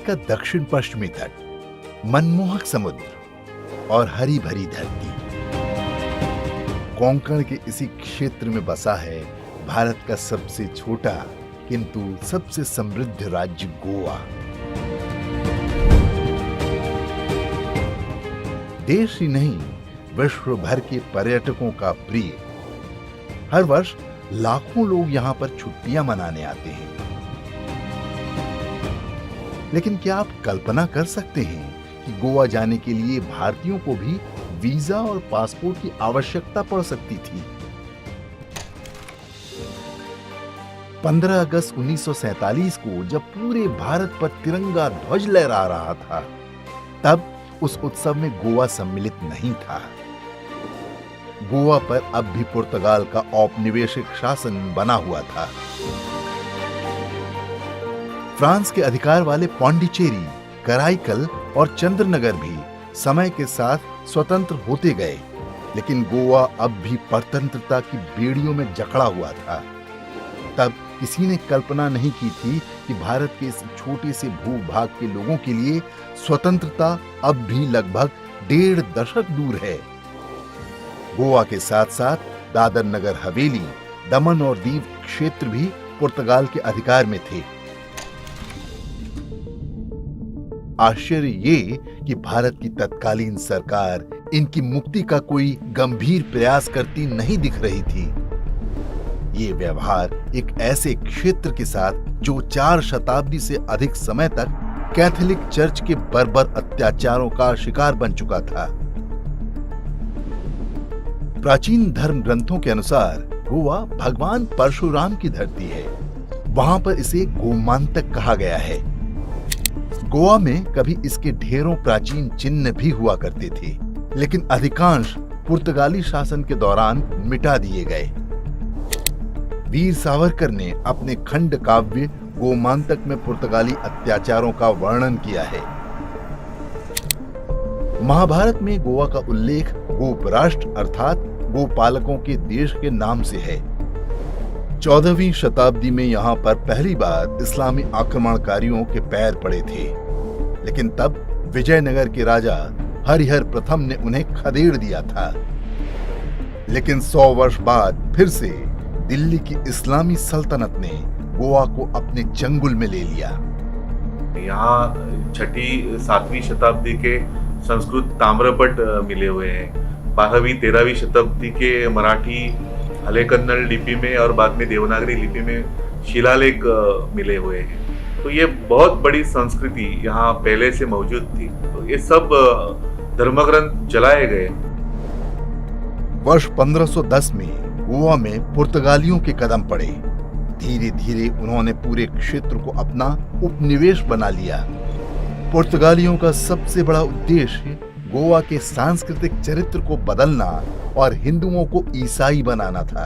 का दक्षिण पश्चिमी तट, मनमोहक समुद्र और हरी भरी धरती। कोंकण के इसी क्षेत्र में बसा है भारत का सबसे छोटा किंतु सबसे समृद्ध राज्य गोवा। देश ही नहीं, विश्व भर के पर्यटकों का प्रिय। हर वर्ष लाखों लोग यहां पर छुट्टियां मनाने आते हैं। लेकिन क्या आप कल्पना कर सकते हैं कि गोवा जाने के लिए भारतीयों को भी वीजा और पासपोर्ट की आवश्यकता पड़ सकती थी? 15 अगस्त 1947 को जब पूरे भारत पर तिरंगा ध्वज लहरा रहा था, तब उस उत्सव में गोवा सम्मिलित नहीं था। गोवा पर अब भी पुर्तगाल का औपनिवेशिक शासन बना हुआ था। फ्रांस के अधिकार वाले पौंडीचेरी, कराईकल और चंद्रनगर भी समय के साथ स्वतंत्र होते गए, लेकिन गोवा अब भी परतंत्रता की बेड़ियों में जकड़ा हुआ था। तब किसी ने कल्पना नहीं की थी कि भारत के इस छोटे से भूभाग के लोगों के लिए स्वतंत्रता अब भी लगभग 1.5 दशक दूर है। गोवा के साथ साथ दादर नगर हवेली, दमन और दीव क्षेत्र भी पुर्तगाल के अधिकार में थे। आश्चर्य ये कि भारत की तत्कालीन सरकार इनकी मुक्ति का कोई गंभीर प्रयास करती नहीं दिख रही थी। ये व्यवहार एक ऐसे क्षेत्र के साथ जो 4 शताब्दी से अधिक समय तक कैथोलिक चर्च के बर्बर अत्याचारों का शिकार बन चुका था। प्राचीन धर्म ग्रंथों के अनुसार गोवा भगवान परशुराम की धरती है। वहां पर इसे गोमांतक कहा गया है। गोवा में कभी इसके ढेरों प्राचीन चिन्ह भी हुआ करते थे, लेकिन अधिकांश पुर्तगाली शासन के दौरान मिटा दिए गए। वीर सावरकर ने अपने खंड काव्य गोमांतक में पुर्तगाली अत्याचारों का वर्णन किया है। महाभारत में गोवा का उल्लेख गोपराष्ट्र अर्थात गोपालकों के देश के नाम से है। 14वीं शताब्दी में यहाँ पर पहली बार इस्लामी आक्रमणकारियों के पैर पड़े थे, लेकिन तब विजयनगर के राजा हरिहर प्रथम ने उन्हें खदेड़ दिया था। लेकिन 100 वर्ष बाद फिर से दिल्ली की इस्लामी सल्तनत ने गोवा को अपने चंगुल में ले लिया। यहाँ 6वीं 7वीं शताब्दी के संस्कृत ताम्रपट मिले हुए हैं। 12वीं 13वीं शताब्दी के मराठी हलेकन्नड़ लिपि में और बाद में देवनागरी लिपि में शिलालेख मिले हुए हैं। तो ये बहुत बड़ी संस्कृति यहाँ पहले से मौजूद थी। तो ये सब धर्मग्रंथ जलाए गए। वर्ष 1510 में गोवा में पुर्तगालियों के कदम पड़े। धीरे धीरे उन्होंने पूरे क्षेत्र को अपना उपनिवेश बना लिया। पुर्तगालियों का सबसे बड़ा उद्देश्य गोवा के सांस्कृतिक चरित्र को बदलना और हिंदुओं को ईसाई बनाना था।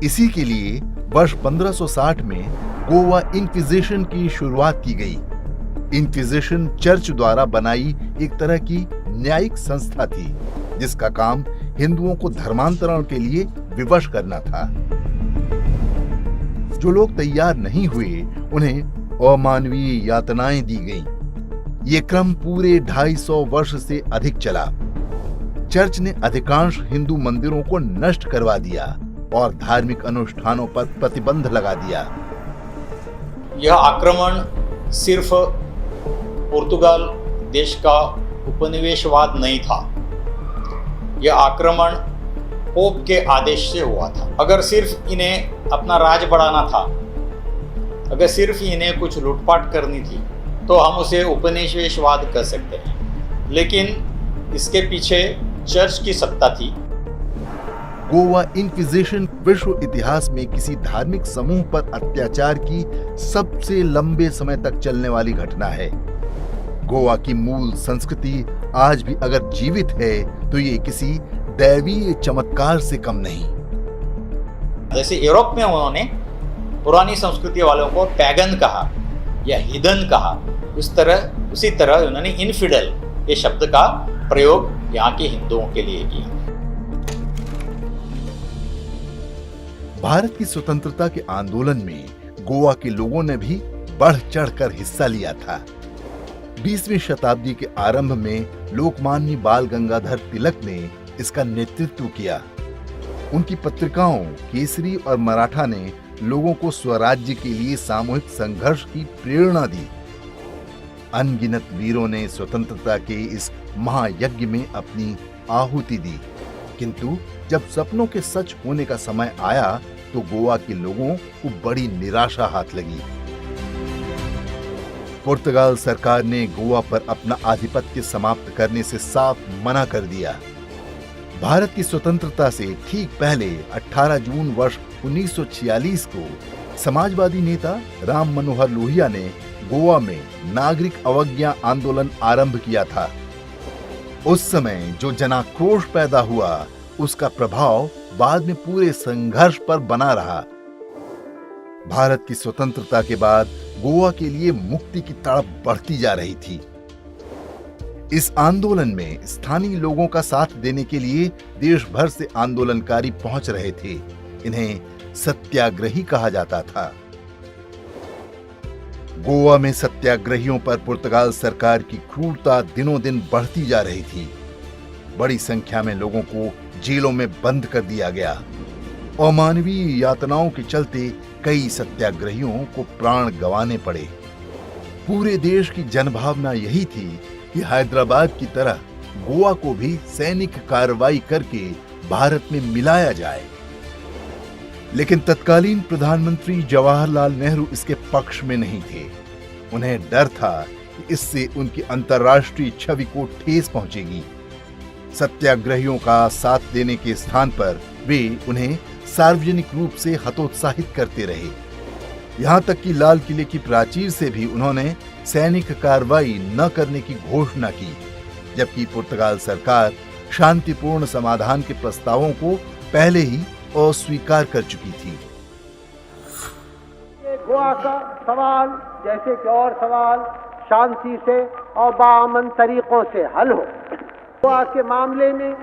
इसी के लिए वर्ष 1560 में गोवा इंक्विजिशन की शुरुआत की गई। इंक्विजिशन चर्च द्वारा बनाई एक तरह की न्यायिक संस्था थी, जिसका काम हिंदुओं को धर्मांतरण के लिए विवश करना था। जो लोग तैयार नहीं हुए, उन्हें अमानवीय यातनाएं दी गईं। ये क्रम पूरे 250 वर्ष से अधिक चला। चर्च ने अधिकांश हिंदू मंदिरों को नष्ट करवा दिया और धार्मिक अनुष्ठानों पर प्रतिबंध लगा दिया। यह आक्रमण सिर्फ पुर्तगाल देश का उपनिवेशवाद नहीं था। यह आक्रमण पोप के आदेश से हुआ था। अगर सिर्फ इन्हें अपना राज बढ़ाना था, अगर सिर्फ इन्हें कुछ लूटपाट करनी थी, तो हम उसे उपनिवेशवाद कह सकते हैं। लेकिन इसके पीछे चर्च की सत्ता थी। गोवा इंक्विजिशन विश्व इतिहास में किसी धार्मिक समूह पर अत्याचार की सबसे लंबे समय तक चलने वाली घटना है। गोवा की मूल संस्कृति आज भी अगर जीवित है तो ये किसी दैवीय चमत्कार से कम नहीं। जैसे यूरोप में उन्होंने पुरानी संस्कृति वालों को पैगन कहा या हिदन कहा, उसी तरह उन्होंने इनफिडल ये शब्द का प्रयोग यहाँ के हिंदुओं के लिए किया। भारत की स्वतंत्रता के आंदोलन में गोवा के लोगों ने भी बढ़ चढ़कर हिस्सा लिया था। 20वीं शताब्दी के आरंभ में लोकमान्य बाल गंगाधर तिलक ने इसका नेतृत्व किया। उनकी पत्रिकाओं केसरी और मराठा ने लोगों को स्वराज्य के लिए सामूहिक संघर्ष की प्रेरणा दी। अनगिनत वीरों ने स्वतंत्रता के इस महायज्ञ में अपनी आहुति दी, किंतु जब सपनों के सच होने का समय आया तो गोवा के लोगों को बड़ी निराशा हाथ लगी। पुर्तगाल सरकार ने गोवा पर अपना आधिपत्य समाप्त करने से साफ मना कर दिया। भारत की स्वतंत्रता से ठीक पहले 18 जून वर्ष 1946 को समाजवादी नेता राम मनोहर लोहिया ने गोवा में नागरिक अवज्ञा आंदोलन आरंभ किया था। उस समय जो जनाक्रोश पैदा हुआ उसका प्रभाव बाद में पूरे संघर्ष पर बना रहा। भारत की स्वतंत्रता के बाद गोवा के लिए मुक्ति की तड़प बढ़ती जा रही थी। इस आंदोलन में स्थानीय लोगों का साथ देने के लिए देश भर से आंदोलनकारी पहुंच रहे थे। इन्हें सत्याग्रही कहा जाता था। गोवा में सत्याग्रहियों पर पुर्तगाल सरकार की क्रूरता दिनों दिन बढ़ती जा रही थी। बड़ी संख्या में लोगों को जेलों में बंद कर दिया गया। अमानवीय यातनाओं के चलते कई सत्याग्रहियों को प्राण गंवाने पड़े। पूरे देश की जनभावना यही थी कि हैदराबाद की तरह गोवा को भी सैनिक कार्रवाई करके भारत में मिलाया जाए। लेकिन तत्कालीन प्रधानमंत्री जवाहरलाल नेहरू इसके पक्ष में नहीं थे। उन्हें डर था कि इससे उनकी अंतर्राष्ट्रीय छवि को ठेस पहुंचेगी। सत्याग्रहियों का साथ देने के स्थान पर वे उन्हें सार्वजनिक रूप से हतोत्साहित करते रहे। यहां तक कि लाल किले की प्राचीर से भी उन्होंने सैनिक कार्रवाई न करने की घोषणा की, जबकि पुर्तगाल सरकार शांतिपूर्ण समाधान के प्रस्तावों को पहले ही अस्वीकार कर चुकी थी। गोवा का सवाल जैसे कि और सवाल शांति से और बाअमन तरीकों से हल हो। गोवा के मामले में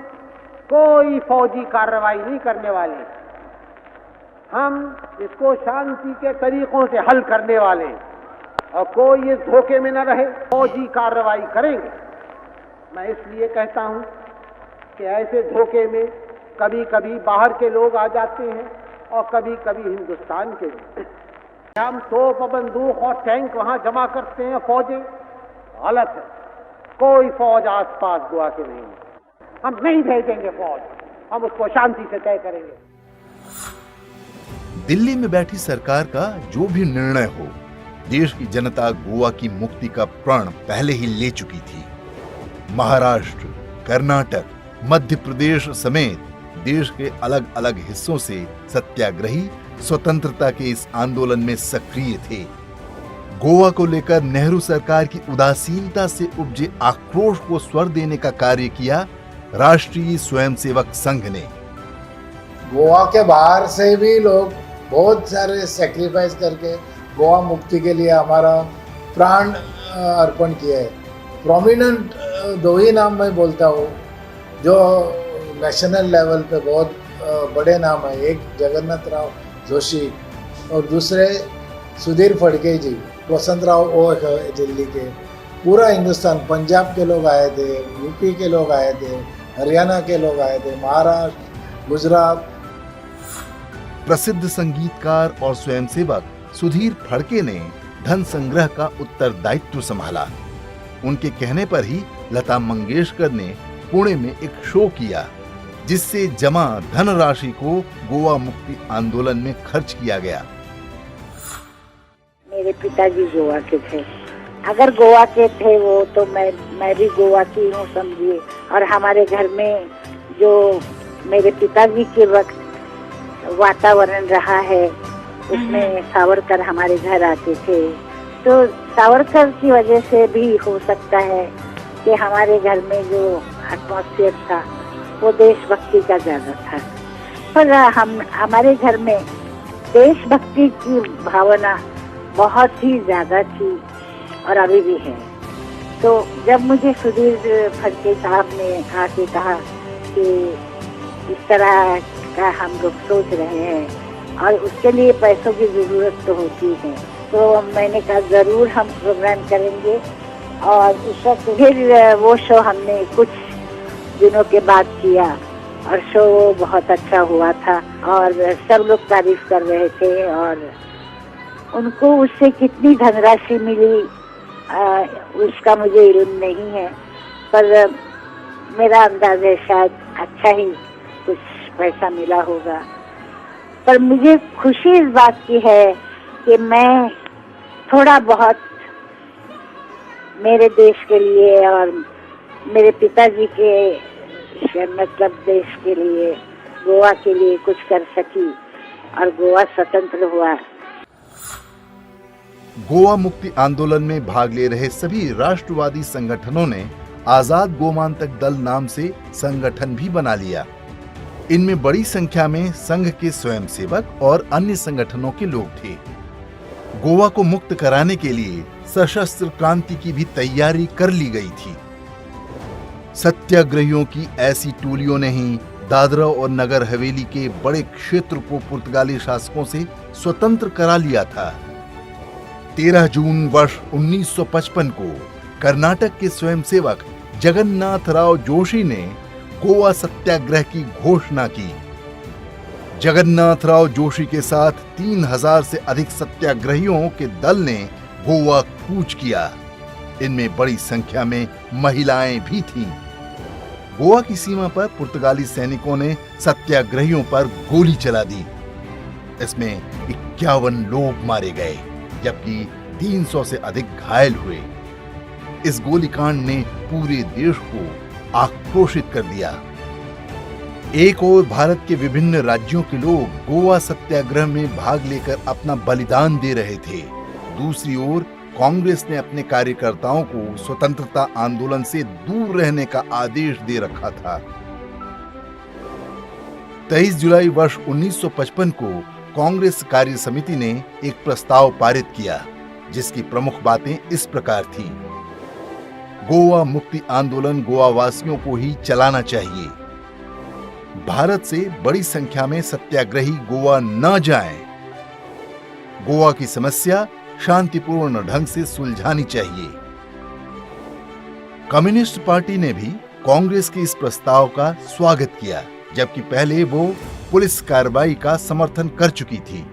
कोई फौजी कार्रवाई नहीं करने वाले। हम इसको शांति के तरीकों से हल करने वाले और कोई इस धोखे में न रहे फौजी कार्रवाई करेंगे। मैं इसलिए कहता हूं कि ऐसे धोखे में कभी कभी बाहर के लोग आ जाते हैं और कभी कभी हिंदुस्तान के लोग। हम तोप बंदूक और टैंक वहां जमा करते हैं फौजें, गलत है। कोई फौज आसपास गोवा के नहीं है। हम नहीं भेजेंगे फौज, हम उसको शांति से तय करेंगे। दिल्ली में बैठी सरकार का जो भी निर्णय हो, देश की जनता गोवा की मुक्ति का प्रण पहले ही ले चुकी थी। महाराष्ट्र, कर्नाटक, मध्य प्रदेश समेत देश के अलग अलग हिस्सों से सत्याग्रही स्वतंत्रता के इस आंदोलन में सक्रिय थे। गोवा को लेकर नेहरू सरकार की उदासीनता से उपजे आक्रोश को स्वर देने का कार्य किया राष्ट्रीय स्वयंसेवक संघ ने। गोवा के बाहर से भी लोग बहुत सारे सेक्रीफाइस करके गोवा मुक्ति के लिए हमारा प्राण अर्पण किया है। प्रोमिनेंट दो ही नाम मैं बोलता हूँ जो नेशनल लेवल पे बहुत बड़े नाम है। एक जगन्नाथ राव जोशी और दूसरे सुधीर फड़के जी, वसंतराव ओक दिल्ली के। पूरा हिंदुस्तान, पंजाब के लोग आए थे, यूपी के लोग आए थे, हरियाणा के लोग आए थे, महाराष्ट्र, गुजरात। प्रसिद्ध संगीतकार और स्वयंसेवक सुधीर फड़के ने धन संग्रह का उत्तरदायित्व संभाला। उनके कहने पर ही लता मंगेशकर ने पुणे में एक शो किया, जिससे जमा धनराशि को गोवा मुक्ति आंदोलन में खर्च किया गया। मेरे पिताजी गोवा के थे। अगर गोवा के थे वो तो मैं भी गोवा की हूँ समझिए। और हमारे घर में जो मेरे पिताजी के वक्त वातावरण रहा है उसमें सावरकर हमारे घर आते थे, तो सावरकर की वजह से भी हो सकता है कि हमारे घर में जो एटमॉस्फेयर था वो देशभक्ति का ज्यादा था। पर हमारे घर में देशभक्ति की भावना बहुत ही ज्यादा थी और अभी भी है। तो जब मुझे सुधीर फड़के साहब ने आके कहा कि इस तरह का हम लोग सोच रहे हैं और उसके लिए पैसों की जरूरत तो होती है, तो मैंने कहा जरूर हम प्रोग्राम करेंगे और उस वक्त फिर वो शो हमने कुछ दिनों के बाद किया और शो बहुत अच्छा हुआ था और सब लोग तारीफ कर रहे थे। और उनको उससे कितनी धनराशि मिली उसका मुझे इल्म नहीं है, पर मेरा अंदाज है शायद अच्छा ही कुछ पैसा मिला होगा। पर मुझे खुशी इस बात की है कि मैं थोड़ा बहुत मेरे देश के लिए और मेरे पिताजी के मतलब देश के लिए, गोवा के लिए कुछ कर सकी और गोवा स्वतंत्र हुआ। गोवा मुक्ति आंदोलन में भाग ले रहे सभी राष्ट्रवादी संगठनों ने आजाद गोमांतक दल नाम से संगठन भी बना लिया। इनमें बड़ी संख्या में संघ के स्वयंसेवक और अन्य संगठनों के लोग थे। गोवा को मुक्त कराने के लिए सशस्त्र क्रांति की भी तैयारी कर ली गई थी। सत्याग्रहियों की ऐसी टोलियों ने ही दादरा और नगर हवेली के बड़े क्षेत्र को पुर्तगाली शासकों से स्वतंत्र करा लिया था। 13 जून वर्ष 1955 को कर्नाटक के स्वयंसेवक जगन्नाथराव जोशी ने गोवा सत्याग्रह की घोषणा की। जगन्नाथराव जोशी के साथ 3000 से अधिक सत्याग्रहियों के दल ने गोवा कूच किया। इनमें बड़ी संख्या में महिलाएं भी थीं। गोवा की सीमा पर पुर्तगाली सैनिकों ने सत्याग्रहियों पर गोली चला दी। इसमें 51 लोग मारे गए जबकि 300 से अधिक घायल हुए। इस गोलीकांड ने पूरे देश को आक्रोशित कर दिया। एक ओर भारत के विभिन्न राज्यों के लोग गोवा सत्याग्रह में भाग लेकर अपना बलिदान दे रहे थे, दूसरी ओर कांग्रेस ने अपने कार्यकर्ताओं को स्वतंत्रता आंदोलन से दूर रहने का आदेश दे रखा था। 23 जुलाई वर्ष 1955 को कांग्रेस कार्य समिति ने एक प्रस्ताव पारित किया जिसकी प्रमुख बातें इस प्रकार थीं। गोवा मुक्ति आंदोलन गोवा वासियों को ही चलाना चाहिए। भारत से बड़ी संख्या में सत्याग्रही गोवा न जाएं। गोवा की समस्या शांतिपूर्ण ढंग से सुलझानी चाहिए। कम्युनिस्ट पार्टी ने भी कांग्रेस के इस प्रस्ताव का स्वागत किया, जबकि पहले वो पुलिस कार्रवाई का समर्थन कर चुकी थी।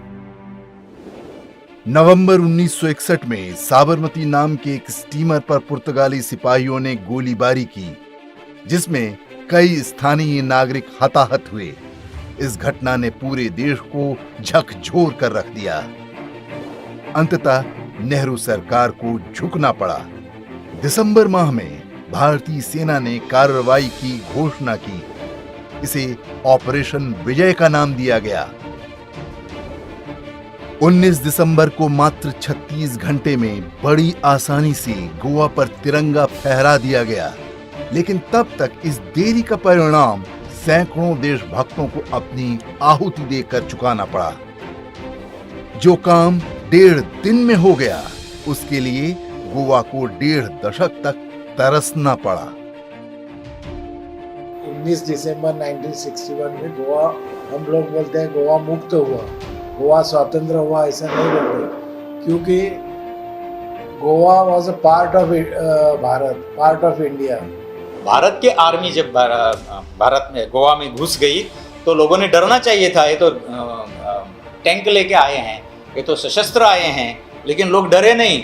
नवंबर 1961 में साबरमती नाम के एक स्टीमर पर पुर्तगाली सिपाहियों ने गोलीबारी की, जिसमें कई स्थानीय नागरिक हताहत हुए। इस घटना ने पूरे देश को झकझोर कर रख दिया। अंततः नेहरू सरकार को झुकना पड़ा। दिसंबर माह में भारतीय सेना ने कार्रवाई की घोषणा की। इसे ऑपरेशन विजय का नाम दिया गया। 19 दिसंबर को मात्र 36 घंटे में बड़ी आसानी से गोवा पर तिरंगा फहरा दिया गया, लेकिन तब तक इस देरी का परिणाम सैकड़ों देशभक्तों को अपनी आहुति देकर चुकाना पड़ा। जो काम 1.5 दिन में हो गया, उसके लिए गोवा को 1.5 दशक तक तरसना पड़ा। 19 दिसंबर 1961 में गोवा, हम लोग बोलते हैं गोवा मुक्त हुआ, गोवा स्वतंत्र हुआ, ऐसा नहीं बोलते, क्योंकि Goa was a part of Bharat, part of India. Bharat के आर्मी जब भारत में गोवा में घुस गई तो लोगों ने डरना चाहिए था। ये तो टैंक लेके आए हैं, ये तो सशस्त्र आए हैं, लेकिन लोग डरे नहीं।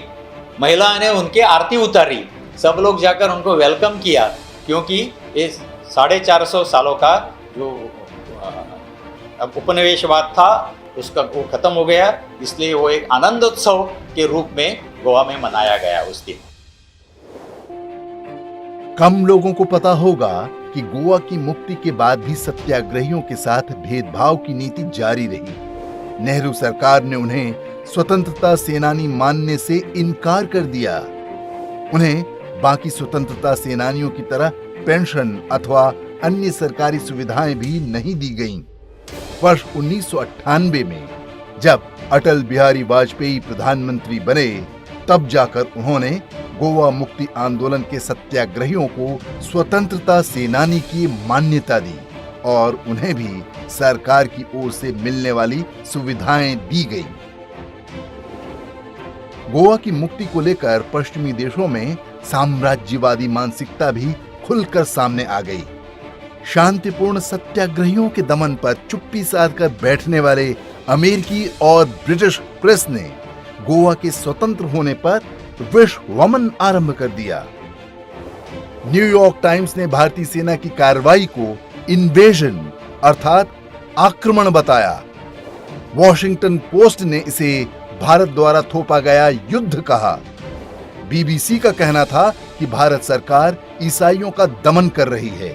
महिलाओं ने उनके आरती उतारी, सब लोग जाकर उनको वेलकम किया, क्योंकि ये 450 सालों का जो उपनिवेशवाद था उसका वो खत्म हो गया। इसलिए वो एक आनंदोत्सव के रूप में गोवा में मनाया गया उस दिन। कम लोगों को पता होगा कि गोवा की मुक्ति के बाद भी सत्याग्रहियों के साथ भेदभाव की नीति जारी रही। नेहरू सरकार ने उन्हें स्वतंत्रता सेनानी मानने से इनकार कर दिया। उन्हें बाकी स्वतंत्रता सेनानियों की तरह पेंशन अथवा अन्य सरकारी सुविधाएं भी नहीं दी गईं। वर्ष 1998 में जब अटल बिहारी वाजपेयी प्रधानमंत्री बने, तब जाकर उन्होंने गोवा मुक्ति आंदोलन के सत्याग्रहियों को स्वतंत्रता सेनानी की मान्यता दी और उन्हें भी सरकार की ओर से मिलने वाली सुविधाएं दी गई। गोवा की मुक्ति को लेकर पश्चिमी देशों में साम्राज्यवादी मानसिकता भी खुलकर सामने आ गई। शांतिपूर्ण सत्याग्रहियों के दमन पर चुप्पी साध कर बैठने वाले अमेरिकी और ब्रिटिश प्रेस ने गोवा के स्वतंत्र होने पर विश्व वमन आरंभ कर दिया। न्यूयॉर्क टाइम्स ने भारतीय सेना की कार्रवाई को इन्वेजन अर्थात आक्रमण बताया। वॉशिंगटन पोस्ट ने इसे भारत द्वारा थोपा गया युद्ध कहा। बीबीसी का कहना था कि भारत सरकार ईसाइयों का दमन कर रही है।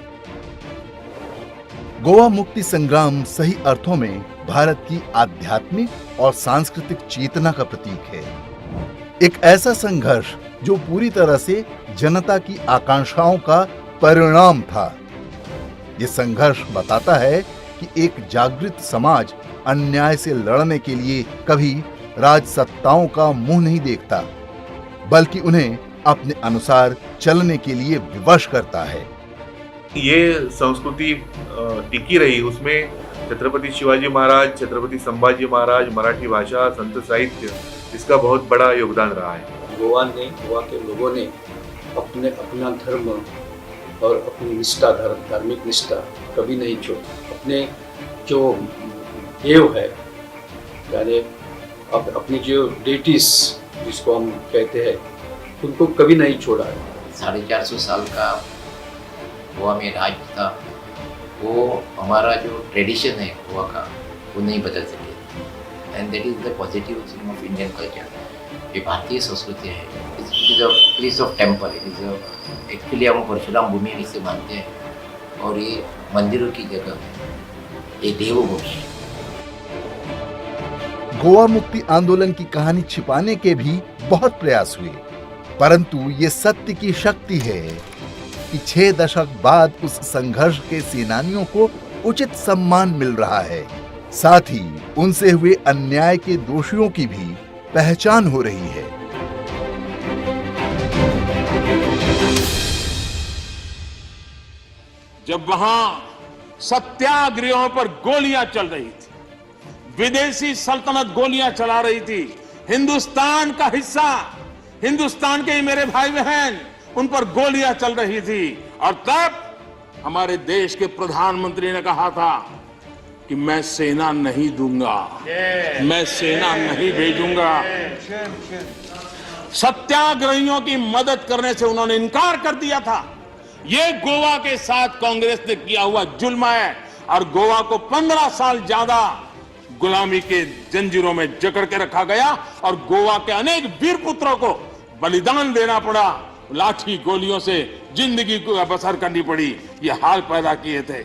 गोवा मुक्ति संग्राम सही अर्थों में भारत की आध्यात्मिक और सांस्कृतिक चेतना का प्रतीक है। एक ऐसा संघर्ष जो पूरी तरह से जनता की आकांक्षाओं का परिणाम था। यह संघर्ष बताता है कि एक जागृत समाज अन्याय से लड़ने के लिए कभी राजसत्ताओं का मुंह नहीं देखता, बल्कि उन्हें अपने अनुसार चलने के लिए विवश करता है। ये संस्कृति टिकी रही, उसमें छत्रपति शिवाजी महाराज, छत्रपति संभाजी महाराज, मराठी भाषा, संत साहित्य, इसका बहुत बड़ा योगदान रहा है। गोवा के लोगों ने अपना धर्म और अपनी निष्ठा, धार्मिक निष्ठा कभी नहीं छोड़ी। अपने जो देव है, यानी अपनी जो डेटीज जिसको हम कहते हैं, उनको कभी नहीं छोड़ा है। 450 साल का गोवा में राज था, वो हमारा जो ट्रेडिशन है गोवा का, वो नहीं बदल सके। And that is the positive thing of Indian culture. ये भारतीय संस्कृति है। It is a place of temple. It is actually हम परशुराम भूमि इसे मानते हैं, और ये मंदिरों की जगह है, ये देवभूमि है। गोवा मुक्ति आंदोलन की कहानी छिपाने के भी बहुत प्रयास हुए, परंतु ये सत्य की शक्ति है कि 6 दशक बाद उस संघर्ष के सेनानियों को उचित सम्मान मिल रहा है। साथ ही उनसे हुए अन्याय के दोषियों की भी पहचान हो रही है। जब वहां सत्याग्रहियों पर गोलियां चल रही थी, विदेशी सल्तनत गोलियां चला रही थी, हिंदुस्तान का हिस्सा, हिंदुस्तान के मेरे भाई बहन, उन पर गोलियां चल रही थी, और तब हमारे देश के प्रधानमंत्री ने कहा था कि मैं सेना नहीं दूंगा, मैं सेना नहीं भेजूंगा। सत्याग्रहियों की मदद करने से उन्होंने इनकार कर दिया था। ये गोवा के साथ कांग्रेस ने किया हुआ जुल्म है, और गोवा को 15 साल ज्यादा गुलामी के जंजीरों में जकड़ के रखा गया, और गोवा के अनेक वीर पुत्रों को बलिदान देना पड़ा, लाठी गोलियों से जिंदगी को बसर करनी पड़ी। ये हाल पैदा किए थे।